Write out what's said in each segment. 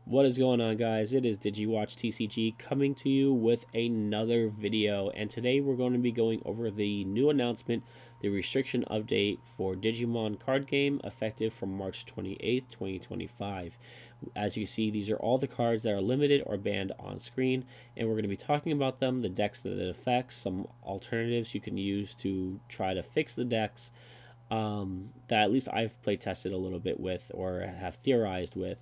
What is going on, guys? It is DigimonTCG coming to you with another video, and today we're going to be going over the new announcement, the restriction update for Digimon card game effective from March 28th, 2025. As you see, these are all the cards that are limited or banned on screen, and we're going to be talking about them, the decks that it affects, some alternatives you can use to try to fix the decks that at least I've play tested a little bit with or have theorized with,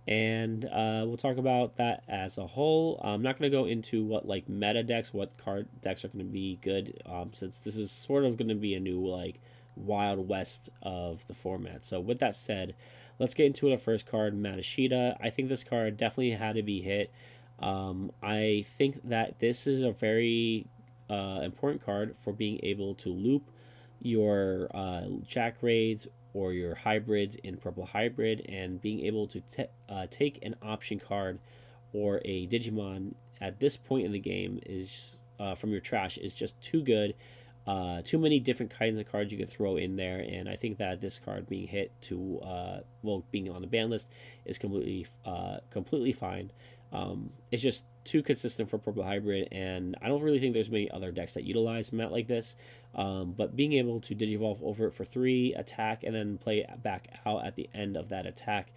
and we'll talk about that as a whole. I'm not going to go into what like meta decks, what card decks are going to be good, since this is sort of going to be a new like wild west of the format. So with that said, let's get into the first card, Matashita. I think this card definitely had to be hit. I think that this is a very important card for being able to loop your Jack Raids or your hybrids in Purple Hybrid, and being able to take an option card or a Digimon at this point in the game is from your trash is just too good. Too many different kinds of cards you can throw in there, and I think that this card being hit to being on the ban list is completely fine. It's just too consistent for Purple Hybrid, and I don't really think there's many other decks that utilize Mat like this. But being able to Digivolve over it for 3, attack, and then play it back out at the end of that attack,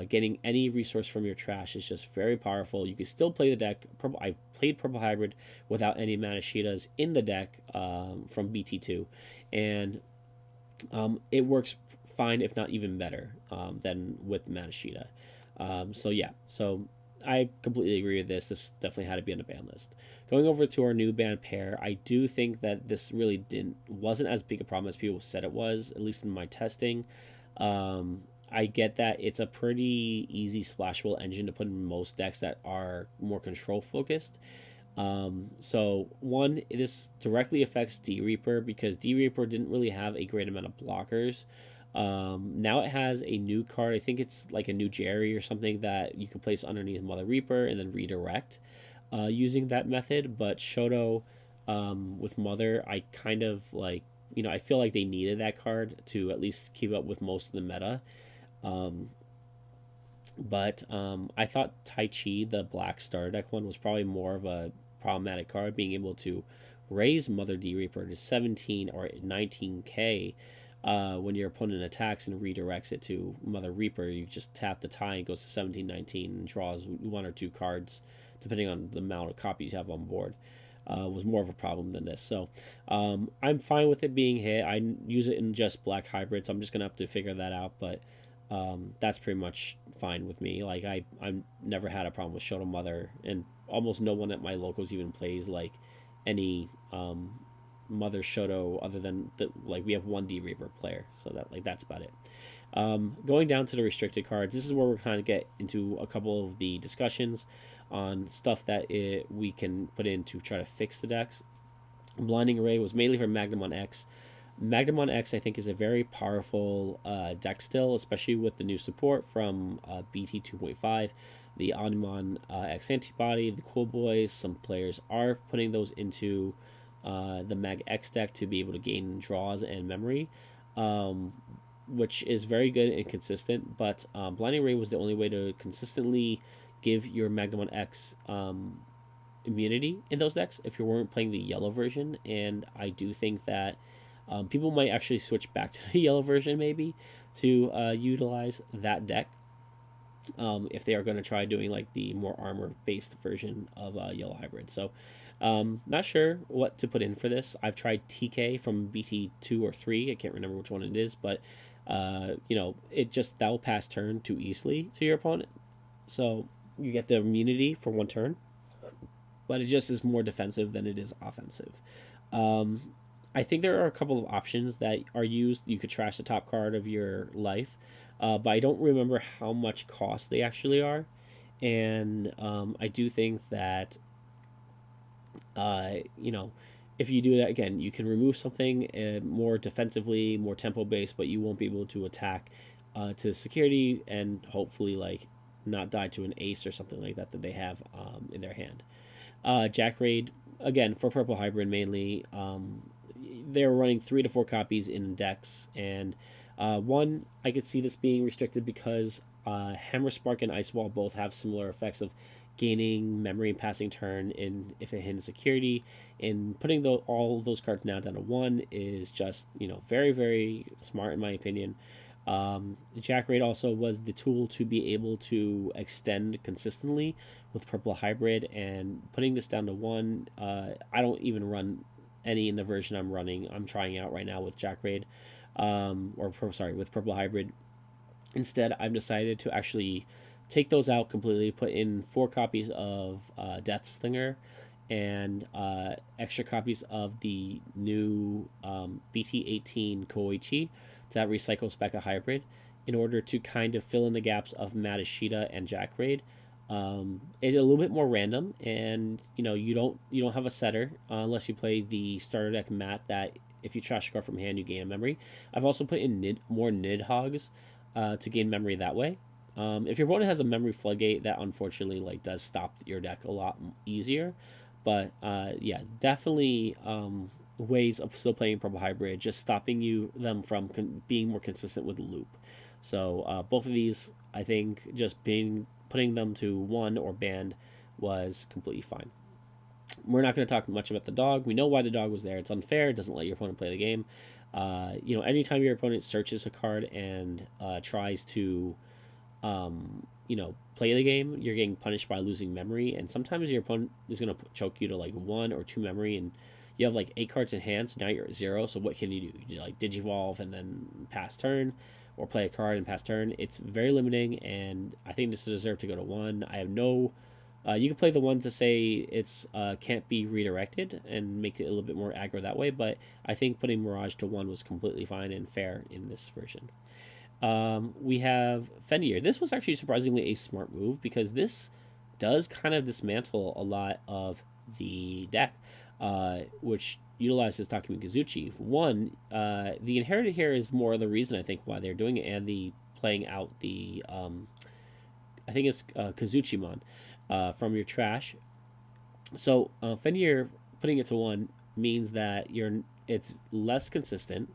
getting any resource from your trash is just very powerful. You can still play the deck. I played Purple Hybrid without any Matashitas in the deck from BT2, and it works fine, if not even better, than with Matashita. So I completely agree with this. This definitely had to be on the ban list. Going over to our new banned pair, I do think that this really wasn't as big a problem as people said it was, at least in my testing. I get that it's a pretty easy splashable engine to put in most decks that are more control focused. So one, this directly affects D Reaper because D Reaper didn't really have a great amount of blockers. Now it has a new card. I think it's like a new Jerry or something that you can place underneath Mother Reaper and then redirect using that method. But Shoto with Mother, I kind of like, I feel like they needed that card to at least keep up with most of the meta. But I thought Tai Chi, the black starter deck one, was probably more of a problematic card, being able to raise Mother D Reaper to 17 or 19k. When your opponent attacks and redirects it to Mother Reaper, you just tap the tie and goes to 17, 19 and draws 1 or 2 cards, depending on the amount of copies you have on board. Was more of a problem than this. So I'm fine with it being hit. I use it in just black hybrid, so I'm just going to have to figure that out. But that's pretty much fine with me. Like, I've never had a problem with Shoto Mother, and almost no one at my locals even plays like any Mother Shoto other than we have one D Reaper player, so that's about it. Going down to the restricted cards, this is where we're kind of get into a couple of the discussions on stuff that we can put in to try to fix the decks. Blinding Array was mainly for Magnamon X. Magnamon X, I think, is a very powerful deck still, especially with the new support from BT 2.5. The Omnimon X Antibody, the Cool Boys, some players are putting those into the Mag X deck to be able to gain draws and memory, which is very good and consistent. But Blinding Ray was the only way to consistently give your Magnamon X immunity in those decks if you weren't playing the yellow version. And I do think that people might actually switch back to the yellow version maybe to utilize that deck if they are going to try doing like the more armor based version of yellow hybrid. So not sure what to put in for this. I've tried TK from BT2 or 3. I can't remember which one it is, but it just, that will pass turn too easily to your opponent. So you get the immunity for 1 turn, but it just is more defensive than it is offensive. I think there are a couple of options that are used. You could trash the top card of your life, but I don't remember how much cost they actually are. And I do think that if you do that again, you can remove something more defensively, more tempo based, but you won't be able to attack to security and hopefully like not die to an ace or something like that they have in their hand. Jack Raid, again, for Purple Hybrid mainly. They're running 3 to 4 copies in decks, and one, I could see this being restricted because Hammer Spark and Ice Wall both have similar effects of gaining memory and passing turn in if it hits security. And putting all those cards now down to 1 is just, very, very smart in my opinion. Jack Raid also was the tool to be able to extend consistently with Purple Hybrid, and putting this down to 1, I don't even run any in the version I'm trying out right now with Jack Raid, with Purple Hybrid. Instead, I've decided to actually take those out completely, put in 4 copies of Death Slinger and extra copies of the new BT18 Koichi that recycles back a hybrid in order to kind of fill in the gaps of Matashita and Jack Raid. It's a little bit more random, and you don't have a setter unless you play the starter deck Mat that if you trash a card from hand you gain a memory. I've also put in more Nidhogs to gain memory that way. If your opponent has a memory floodgate, that unfortunately does stop your deck a lot easier. But yeah, definitely ways of still playing Purple Hybrid, just stopping them from being more consistent with loop. So both of these, I think, just putting them to 1 or banned was completely fine. We're not going to talk much about the dog. We know why the dog was there. It's unfair. It doesn't let your opponent play the game. Anytime your opponent searches a card and tries to play the game, you're getting punished by losing memory, and sometimes your opponent is going to choke you to 1 or 2 memory, and you have 8 cards in hand, so now you're at 0. So what can you do? You Digivolve and then pass turn, or play a card and pass turn. It's very limiting, and I think this deserves to go to 1. I have no. You can play the ones that say it's can't be redirected and make it a little bit more aggro that way, but I think putting Mirage to 1 was completely fine and fair in this version. We have Fenrir. This was actually surprisingly a smart move because this does kind of dismantle a lot of the deck, which utilizes Takumi Kazuchi. One, the Inherited here is more the reason I think why they're doing it, and the playing out the I think it's Kazuchimon from your trash. So Fenrir putting it to 1 means that it's less consistent,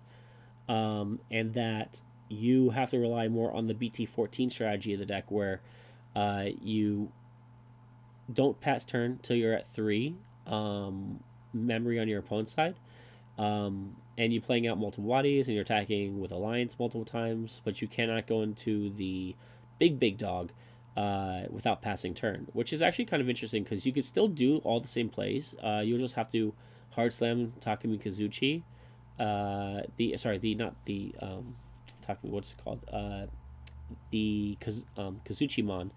and that you have to rely more on the BT14 strategy of the deck, where you don't pass turn till you're at 3 memory on your opponent's side, and you're playing out multiple bodies and you're attacking with Alliance multiple times, but you cannot go into the big dog without passing turn, which is actually kind of interesting because you could still do all the same plays. You'll just have to hard slam Takumi Kazuchi. What's it called? The Kazuchimon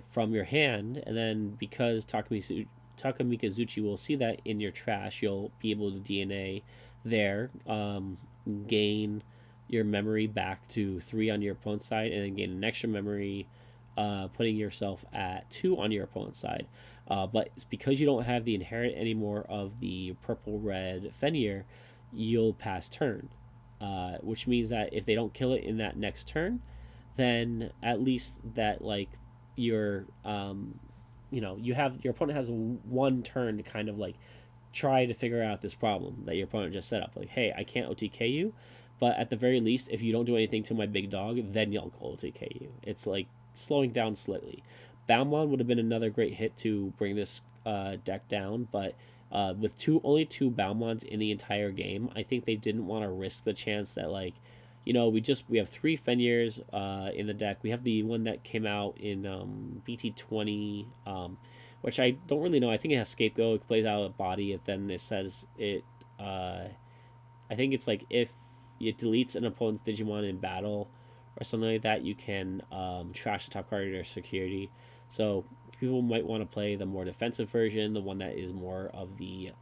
from your hand, and then because Takumi Kazuchi will see that in your trash, you'll be able to DNA there, gain your memory back to 3 on your opponent's side, and then gain an extra memory, putting yourself at 2 on your opponent's side. But it's because you don't have the inherit anymore of the purple-red Fenrir, you'll pass turn. Which means that if they don't kill it in that next turn, then at least that your your opponent has 1 turn to kind of try to figure out this problem that your opponent just set up. Hey, I can't OTK you, but at the very least, if you don't do anything to my big dog, then you'll OTK you. It's slowing down slightly. Balmon would have been another great hit to bring this deck down, but with only 2 Balmons in the entire game, I think they didn't want to risk the chance that we have 3 Fenrirs in the deck. We have the one that came out in BT20, which I don't really know. I think it has Scapegoat. It plays out a body, and then it says it. I think it's if it deletes an opponent's Digimon in battle or something like that, you can trash the top card of their security. So people might want to play the more defensive version, the one that is more of the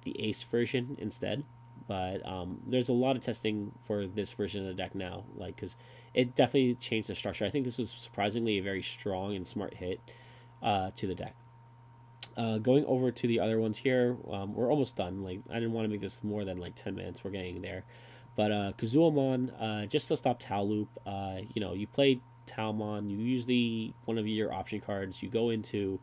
ace version instead. But there's a lot of testing for this version of the deck now, because it definitely changed the structure. I think this was surprisingly a very strong and smart hit to the deck. Going over to the other ones here, we're almost done. I didn't want to make this more than 10 minutes. We're getting there. But Kazuomon, just to stop Tau Loop, you play Taumon, you use one of your option cards, you go into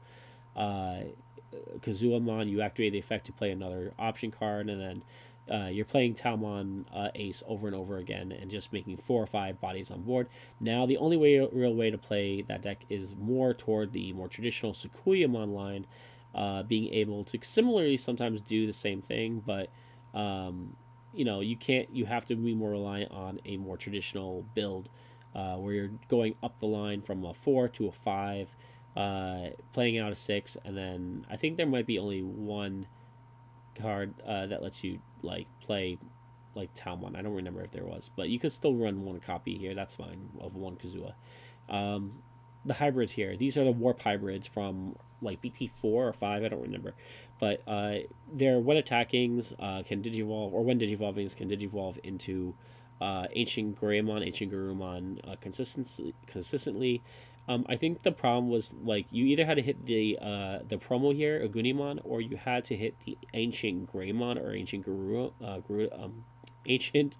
Kazuomon, you activate the effect to play another option card, and then you're playing Talmon Ace over and over again and just making 4 or 5 bodies on board. Now, the only real way to play that deck is more toward the more traditional Sukuyamon line, being able to similarly sometimes do the same thing, but you can't. You have to be more reliant on a more traditional build, where you're going up the line from a 4 to a 5, playing out a 6, and then I think there might be only one card that lets you play like Talmon. I don't remember if there was, but you could still run one copy here. That's fine of one Kazua. The hybrids here. These are the warp hybrids from BT4 or 5. I don't remember, but they're when attackings can digivolve, or when digivolving can digivolve into Ancient Greymon, Ancient Garurumon consistently. I think the problem was you either had to hit the promo here, Agunimon, or you had to hit the Ancient Greymon or Ancient Ancient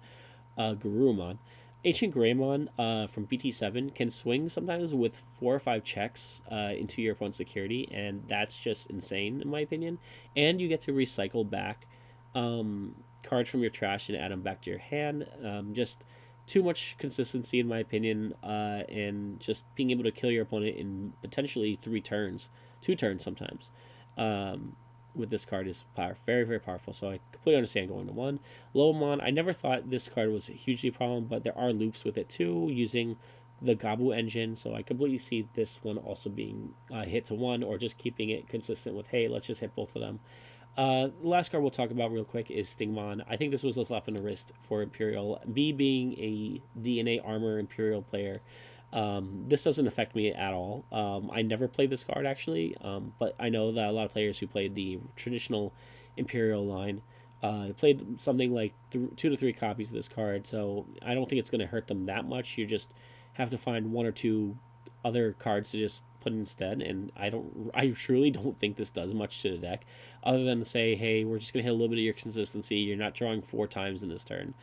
Garurumon. Ancient Greymon from BT7 can swing sometimes with 4 or 5 checks into your opponent's security, and that's just insane in my opinion. And you get to recycle back cards from your trash and add them back to your hand. Just too much consistency in my opinion, and just being able to kill your opponent in potentially 3 turns, 2 turns sometimes. With this card is very, very powerful, so I completely understand going to 1. Lobomon, I never thought this card was a hugely problem, but there are loops with it too, using the Gabu engine, so I completely see this one also being hit to 1, or just keeping it consistent with, hey, let's just hit both of them. The last card we'll talk about real quick is Stingmon. I think this was a slap in the wrist for Imperial. Me being a DNA Armor Imperial player, this doesn't affect me at all. I never played this card actually, but I know that a lot of players who played the traditional Imperial line played something like 2 to 3 copies of this card, so I don't think it's going to hurt them that much. You just have to find 1 or 2 other cards to just put instead, and I truly don't think this does much to the deck, other than to say, hey, we're just gonna hit a little bit of your consistency. You're not drawing 4 times in this turn.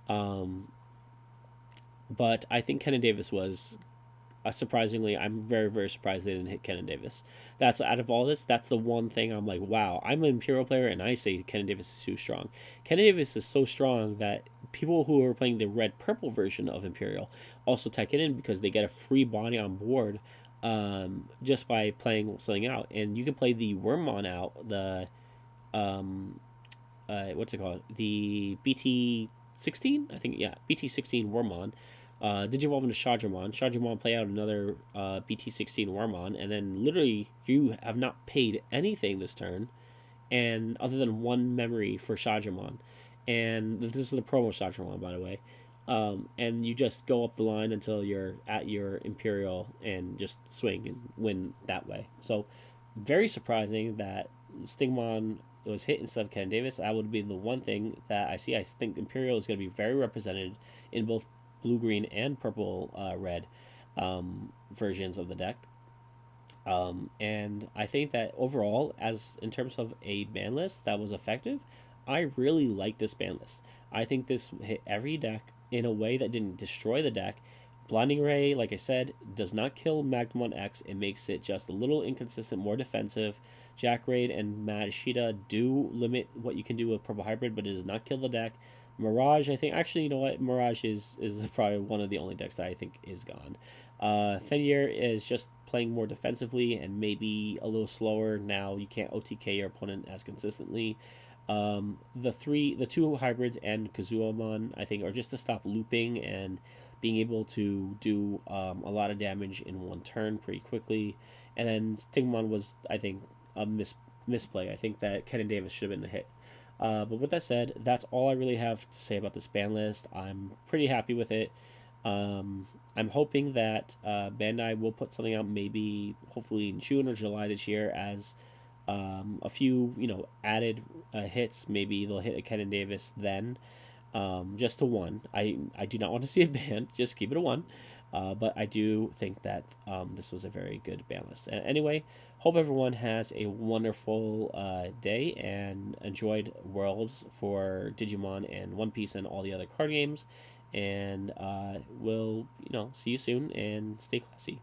But I think Kenan Davis was surprisingly, I'm very, very surprised they didn't hit Kenan Davis. That's out of all this, that's the one thing I'm like, wow, I'm an Imperial player and I say Kenan Davis is too strong. Kenan Davis is so strong that people who are playing the red-purple version of Imperial also tech it in, because they get a free body on board just by playing something out. And you can play the Wormmon out, the what's it called, the BT16, I think, yeah, BT16 Wormmon. Digivolve into Shadramon. Shadramon play out another BT16 Wormmon, and then literally you have not paid anything this turn, and other than 1 memory for Shadramon. And this is the promo Shadramon, by the way. And you just go up the line until you're at your Imperial and just swing and win that way. So very surprising that Stingmon was hit instead of Ken Davis. That would be the one thing that I see. I think Imperial is going to be very represented in both blue, green, and purple, red versions of the deck. And I think that overall, as in terms of a ban list that was effective, I really like this ban list. I think this hit every deck in a way that didn't destroy the deck. Blinding Ray, like I said, does not kill Magnemon X. It makes it just a little inconsistent, more defensive. Jack Raid and Madashita do limit what you can do with Purple Hybrid, but it does not kill the deck. Mirage, I think, actually, you know what? Mirage is probably one of the only decks that I think is gone. Fenrir is just playing more defensively and maybe a little slower. Now you can't OTK your opponent as consistently. The 2 hybrids and Kazuamon, I think, are just to stop looping and being able to do a lot of damage in 1 turn pretty quickly. And then Stingmon was, I think, a misplay. I think that Kenan Davis should have been the hit. But with that said, that's all I really have to say about this ban list. I'm pretty happy with it. I'm hoping that Bandai will put something out maybe, hopefully in June or July this year, as a few, added hits. Maybe they'll hit a Kenan Davis then, just to 1. I do not want to see it banned. Just keep it a 1. But I do think that this was a very good ban list. Anyway, hope everyone has a wonderful day and enjoyed Worlds for Digimon and One Piece and all the other card games. And we'll, see you soon, and stay classy.